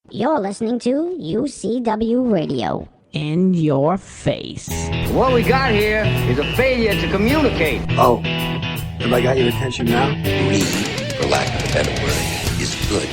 You're listening to UCW Radio. In your face. What we got here is a failure to communicate. Oh, have I got your attention now? Greed, for lack of a better word, is good.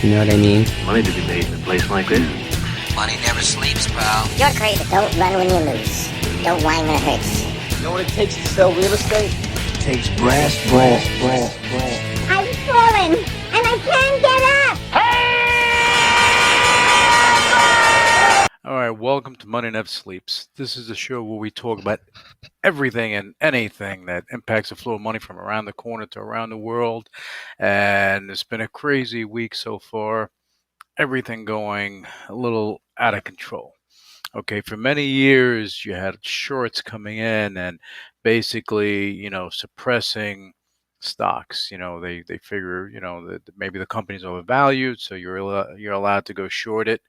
You know what I mean? Money to be made in a place like this. Money never sleeps, pal. You're crazy. Don't run when you lose. Don't whine when it hurts. You know what it takes to sell real estate? It takes brass. I've fallen, and I can't get up. All right, welcome to Money Never Sleeps. This is a show where we talk about everything and anything that impacts the flow of money from around the corner to around the world. And it's been a crazy week so far. Everything going a little out of control. Okay, for many years you had shorts coming in and basically, suppressing stocks. They figure, that maybe the company's overvalued, so you're allowed to go short it.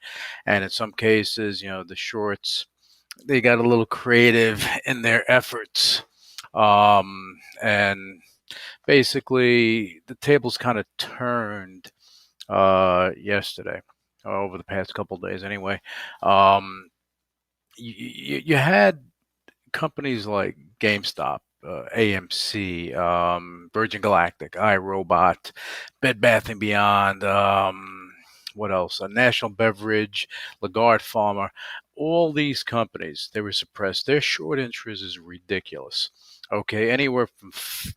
And in some cases, the shorts, they got a little creative in their efforts. And basically the tables kind of turned yesterday, over the past couple of days anyway. You had companies like Gamestop, AMC, Virgin Galactic, iRobot, Bed Bath and Beyond, what else? National Beverage, Ligand Pharma. All these companies, they were suppressed. Their short interest is ridiculous. Okay, anywhere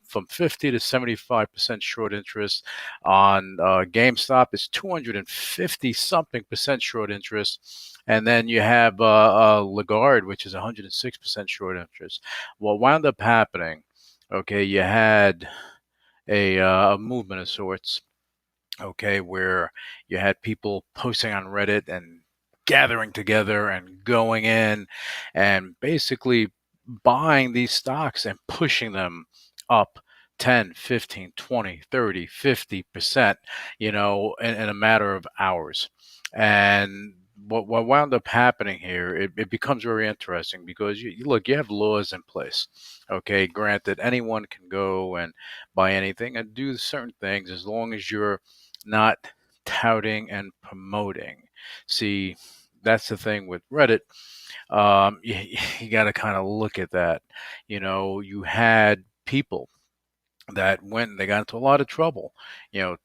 from 50 to 75% short interest on GameStop is 250 something percent short interest, and then you have Ligand, which is 106% short interest. What wound up happening? Okay, you had a movement of sorts. Okay, where you had people posting on Reddit and gathering together and going in and basically buying these stocks and pushing them up 10, 15, 20, 30, 50%, in a matter of hours. And what wound up happening here, it becomes very interesting because you have laws in place. Okay, granted, anyone can go and buy anything and do certain things as long as you're not touting and promoting. See, that's the thing with Reddit. You got to kind of look at that. You had people that they got into a lot of trouble,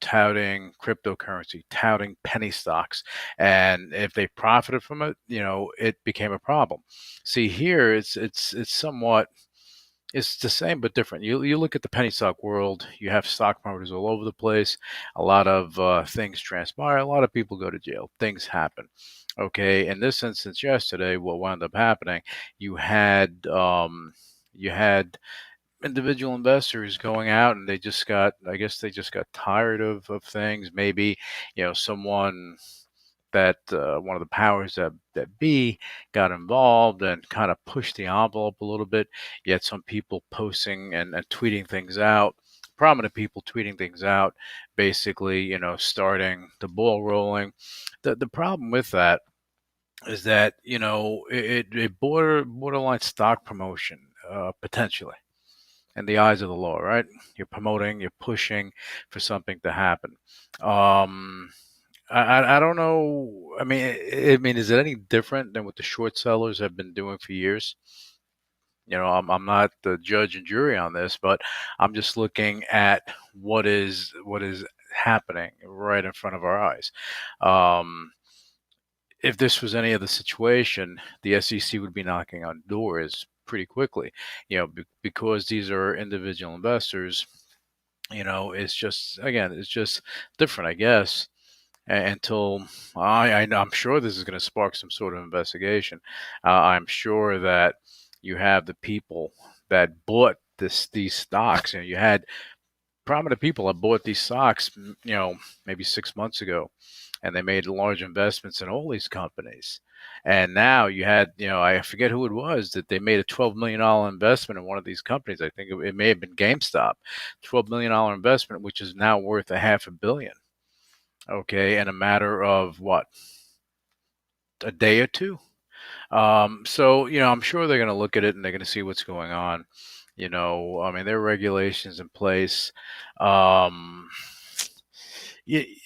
touting cryptocurrency, touting penny stocks. And if they profited from it, it became a problem. See, here it's somewhat, it's the same but different. You look at the penny stock world, you have stock promoters all over the place. A lot of things transpire. A lot of people go to jail. Things happen. Okay, in this instance yesterday, what wound up happening, you had individual investors going out and they just got tired of things. Maybe, someone that one of the powers that be got involved and kind of pushed the envelope a little bit. You had some people posting and tweeting things out, prominent people tweeting things out, basically, starting the ball rolling. The problem with that is that, it borderline stock promotion, potentially, in the eyes of the law, right? You're promoting, you're pushing for something to happen. I don't know. I mean, is it any different than what the short sellers have been doing for years? I'm not the judge and jury on this, but I'm just looking at what is happening right in front of our eyes. If this was any other situation, the SEC would be knocking on doors pretty quickly, because these are individual investors. It's just different, I guess. Until I'm sure this is going to spark some sort of investigation. I'm sure that you have the people that bought these stocks, and you had prominent people that bought these stocks, maybe 6 months ago, and they made large investments in all these companies. And now you had, I forget who it was, that they made a $12 million investment in one of these companies. I think it may have been GameStop, $12 million investment, which is now worth $500 million. Okay, in a matter of what, a day or two. So I'm sure they're going to look at it and they're going to see what's going on. There are regulations in place. They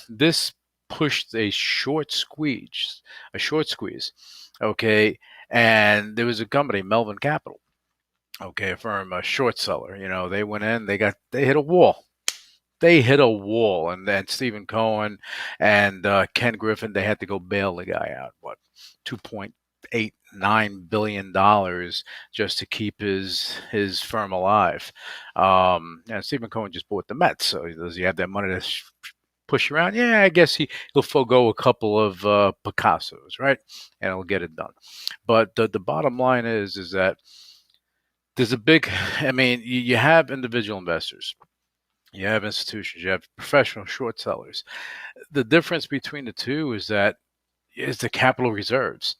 this pushed a short squeeze. Okay, and there was a company, Melvin Capital. Okay, a firm, a short seller. They went in, they hit a wall. They hit a wall, and then Stephen Cohen and Ken Griffin, they had to go bail the guy out. What, $2.89 billion just to keep his firm alive. And Stephen Cohen just bought the Mets, so does he have that money to push around? Yeah, I guess he'll forego a couple of Picassos, right? And he'll get it done. But the bottom line is that there's a big. I mean, you have individual investors. You have institutions, you have professional short sellers. The difference between the two is the capital reserves.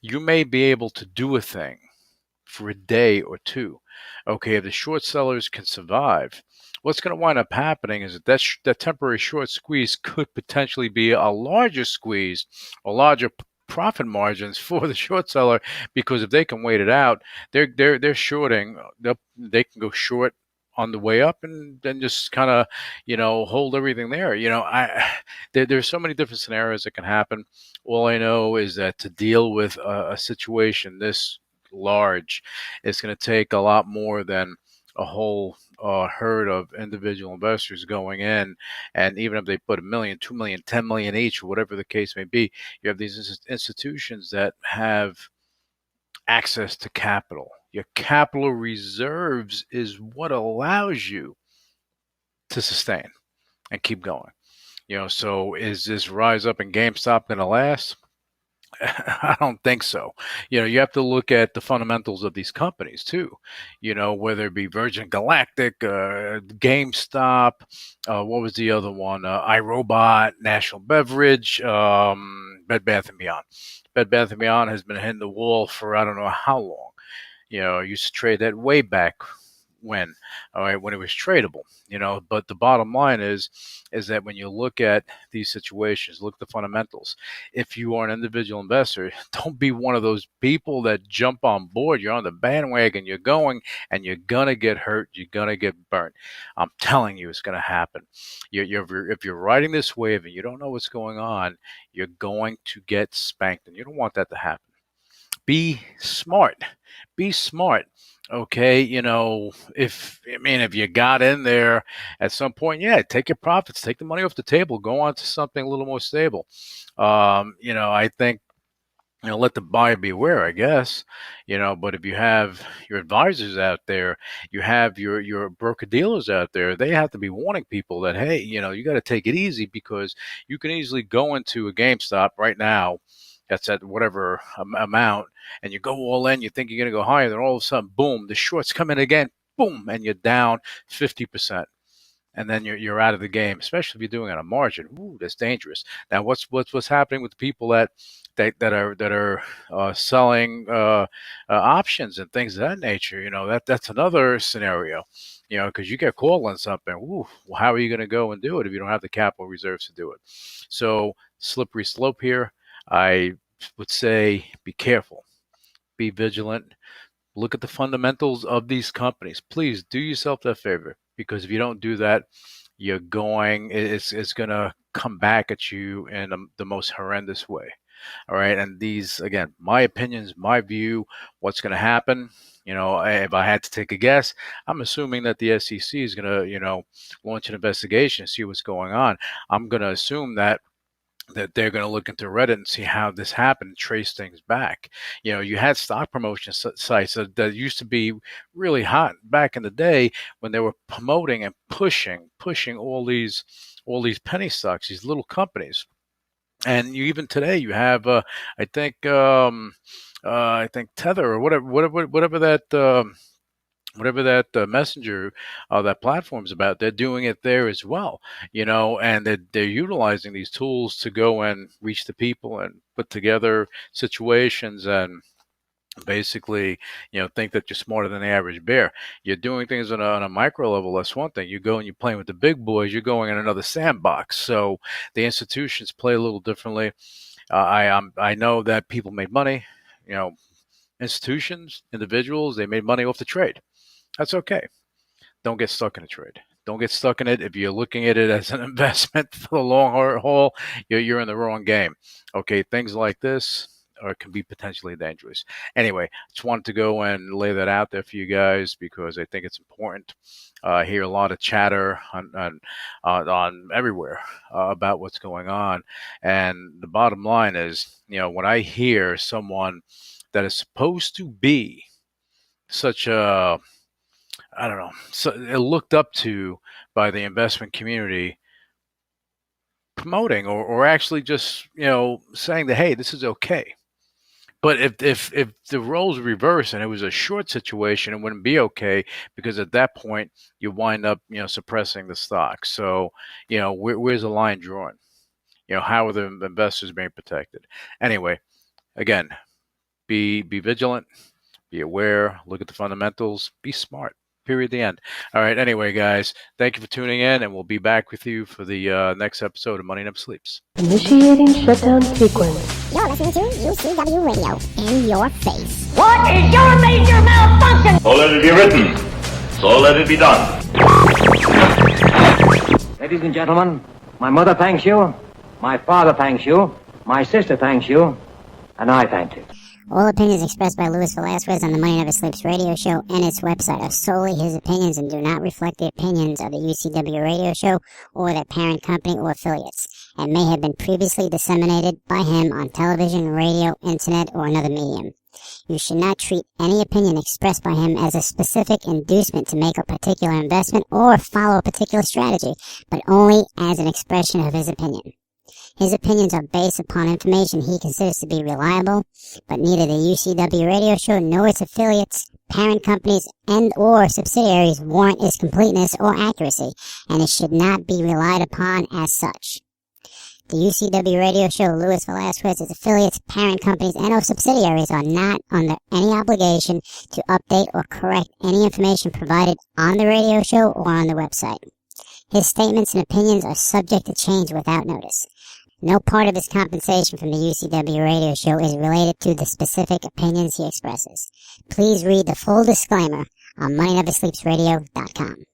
You may be able to do a thing for a day or two. Okay, if the short sellers can survive, what's going to wind up happening is that temporary short squeeze could potentially be a larger squeeze, a larger profit margins for the short seller, because if they can wait it out, they're shorting. They can go short on the way up and then just kind of hold everything there. There's so many different scenarios that can happen. All I know is that to deal with a situation this large, it's going to take a lot more than a whole herd of individual investors going in. And even if they put $1 million, $2 million, $10 million each, or whatever the case may be, you have these institutions that have access to capital. Your capital reserves is what allows you to sustain and keep going. So is this rise up in GameStop going to last? I don't think so. You have to look at the fundamentals of these companies too. Whether it be Virgin Galactic, GameStop, what was the other one? iRobot, National Beverage, Bed Bath & Beyond. Bed Bath & Beyond has been hitting the wall for I don't know how long. I used to trade that way back when it was tradable. But the bottom line is that when you look at these situations, look at the fundamentals. If you are an individual investor, don't be one of those people that jump on board. You're on the bandwagon, you're going, and you're gonna get hurt, you're gonna get burnt. I'm telling you, it's gonna happen. If you're riding this wave and you don't know what's going on, you're going to get spanked, and you don't want that to happen. Be smart. Be smart. Okay, if you got in there at some point, yeah, take your profits, take the money off the table, go on to something a little more stable. I think let the buyer beware, I guess. But if you have your advisors out there, you have your broker dealers out there, they have to be warning people that, hey, you got to take it easy, because you can easily go into a GameStop right now that's at whatever amount, and you go all in, you think you're going to go higher, then all of a sudden, boom, the shorts come in again, boom, and you're down 50%. And then you're out of the game, especially if you're doing it on a margin. Ooh, that's dangerous. Now, what's happening with the people that are selling options and things of that nature? That's another scenario. Because you get called on something. Ooh, well, how are you going to go and do it if you don't have the capital reserves to do it? So, slippery slope here. I would say be careful, be vigilant, look at the fundamentals of these companies. Please do yourself that favor, because if you don't do that, it's going to come back at you in the most horrendous way. All right. And these, again, my opinions, my view, what's going to happen. If I had to take a guess, I'm assuming that the SEC is going to, launch an investigation, see what's going on. I'm going to assume that they're going to look into Reddit and see how this happened and trace things back. You had stock promotion sites that used to be really hot back in the day when they were promoting and pushing all these penny stocks, these little companies. And even today, you have, I think Tether or whatever that messenger, that platform's about, they're doing it there as well, and they're utilizing these tools to go and reach the people and put together situations and basically, think that you're smarter than the average bear. You're doing things on a micro level. That's one thing. You go and you're playing with the big boys. You're going in another sandbox. So the institutions play a little differently. I know that people made money. Institutions, individuals, they made money off the trade. That's okay. Don't get stuck in a trade. Don't get stuck in it. If you're looking at it as an investment for the long haul, you're in the wrong game. Okay, things like this can be potentially dangerous. Anyway, just wanted to go and lay that out there for you guys because I think it's important. I hear a lot of chatter on everywhere about what's going on, and the bottom line is, when I hear someone that is supposed to be such a, I don't know, so looked up to by the investment community, promoting or actually just saying that, hey, this is okay. But if the roles reverse and it was a short situation, it wouldn't be okay, because at that point you wind up suppressing the stock. So where's the line drawn? How are the investors being protected? Anyway, again, be vigilant, be aware, look at the fundamentals, be smart. Period. The end. All right. Anyway, guys, thank you for tuning in, and we'll be back with you for the next episode of Money Never Sleeps. Initiating shutdown sequence. You're listening to UCW Radio. In your face. What is your major malfunction? So let it be written. So let it be done. Ladies and gentlemen, my mother thanks you, my father thanks you, my sister thanks you, and I thank you. All opinions expressed by Luis Velazquez on the Money Never Sleeps radio show and its website are solely his opinions and do not reflect the opinions of the UCW radio show or their parent company or affiliates, and may have been previously disseminated by him on television, radio, internet, or another medium. You should not treat any opinion expressed by him as a specific inducement to make a particular investment or follow a particular strategy, but only as an expression of his opinion. His opinions are based upon information he considers to be reliable, but neither the UCW radio show nor its affiliates, parent companies, and or subsidiaries warrant its completeness or accuracy, and it should not be relied upon as such. The UCW radio show, Luis Velazquez, its affiliates, parent companies, and or subsidiaries are not under any obligation to update or correct any information provided on the radio show or on the website. His statements and opinions are subject to change without notice. No part of his compensation from the UCW radio show is related to the specific opinions he expresses. Please read the full disclaimer on MoneyNeverSleepsRadio.com.